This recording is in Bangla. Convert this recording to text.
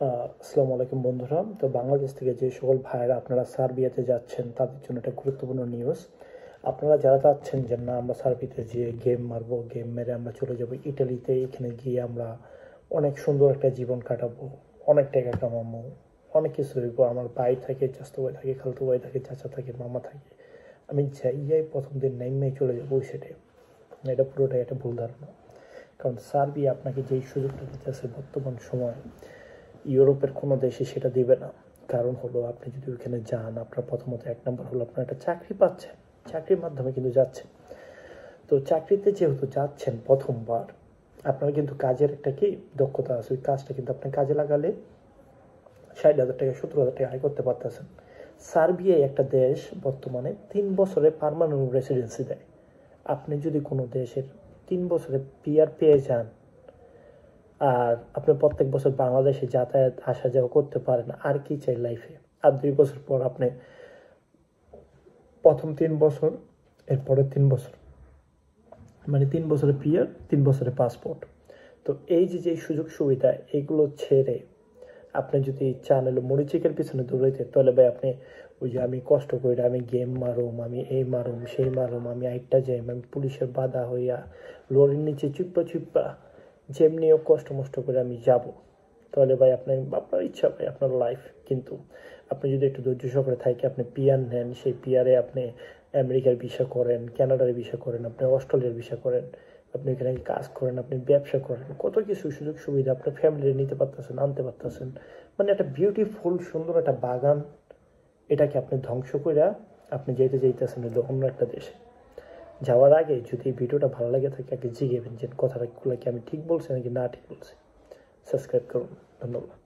আসসালামু আলাইকুম বন্ধুরা। তো বাংলাদেশ থেকে যে সকল ভাইয়েরা আপনারা সার্বিয়াতে যাচ্ছেন তাদের জন্য একটা গুরুত্বপূর্ণ নিউজ। আপনারা যারা চাচ্ছেন যে না আমরা সার্বিয়াতে যেয়ে গেম মারবো, গেম মেরে আমরা চলে যাব ইটালিতে, এখানে গিয়ে আমরা অনেক সুন্দর একটা জীবন কাটাবো, অনেক টাকা কামাবো, অনেক কিছু হইব, আমার ভাই থাকে, চাচাতো ভাই থাকে, খালাতো ভাই থাকে, চাচা থাকে, মামা থাকে, আমি যাই প্রথম দিন নাইমাই চলে যাবো ওই সেটে। এটা পুরোটাই একটা ভুল ধারণা। কারণ সার্বিয়া আপনাকে যেই সুযোগটা দিতেছে বর্তমান সময়ে ইউরোপের কোনো দেশে সেটা দিবে না। কারণ হলো আপনি যদি ওইখানে যান, আপনার প্রথমত এক নম্বর হলো আপনার একটা চাকরি পাচ্ছেন, চাকরির মাধ্যমে কিন্তু যাচ্ছেন। তো চাকরিতে যেহেতু যাচ্ছেন প্রথমবার, আপনার কিন্তু কাজের একটা কি দক্ষতা আছে, ওই কাজটা কিন্তু আপনি কাজে লাগালে 60,000 টাকা 70,000 টাকা আয় করতে পারতেছেন। সার্বিয়ায় একটা দেশ বর্তমানে 3 বছরে পার্মানেন্ট রেসিডেন্সি দেয়। আপনি যদি কোনো দেশের 3 বছরে পিআর পেয়ে যান আর আপনি প্রত্যেক বছর বাংলাদেশে যাতায়াত আসা যাওয়া করতে পারেন, আর কি চাই লাইফে? আর 2 বছর পর আপনি প্রথম 3 বছর, এরপরের 3 বছর, মানে 3 বছরে পিআর, 3 বছরে পাসপোর্ট। তো এই যে সুযোগ সুবিধা, এগুলো ছেড়ে আপনি যদি চান এলো মরিচিকের পিছনে দৌড়াইতে, তাহলে ভাই আপনি ওই যে আমি কষ্ট করি, আমি গেম মারুম, আমি এই মারুম সেই মারুম, আমি আইটটা যাই, আমি পুলিশের বাধা হইয়া লরির নিচে চুপ্পা যেমনিও কষ্ট মষ্ট করে আমি যাব, তাহলে ভাই আপনার ইচ্ছা ভাই, আপনার লাইফ। কিন্তু আপনি যদি একটু ধৈর্য সহকারে থাকে, আপনি পিআর নেন, সেই পিআরে আপনি আমেরিকার ভিসা করেন, কানাডার ভিসা করেন, আপনি অস্ট্রেলিয়ার ভিসা করেন, আপনি এখানে কাজ করেন, আপনি ব্যবসা করেন, কত কিছু সুযোগ সুবিধা আপনার ফ্যামিলি নিতে পারতেছেন, আনতে পারতেছেন। মানে একটা বিউটিফুল সুন্দর একটা বাগান, এটাকে আপনি ধ্বংস করে আপনি যেতেছেন অন্য একটা দেশে। যাওয়ার আগে যদি এই ভিডিওটা ভালো লাগে থাকে, আগে জিগেবেন যে কথাগুলো কি আমি ঠিক বলছি নাকি না ঠিক বলছি। সাবস্ক্রাইব করুন। ধন্যবাদ।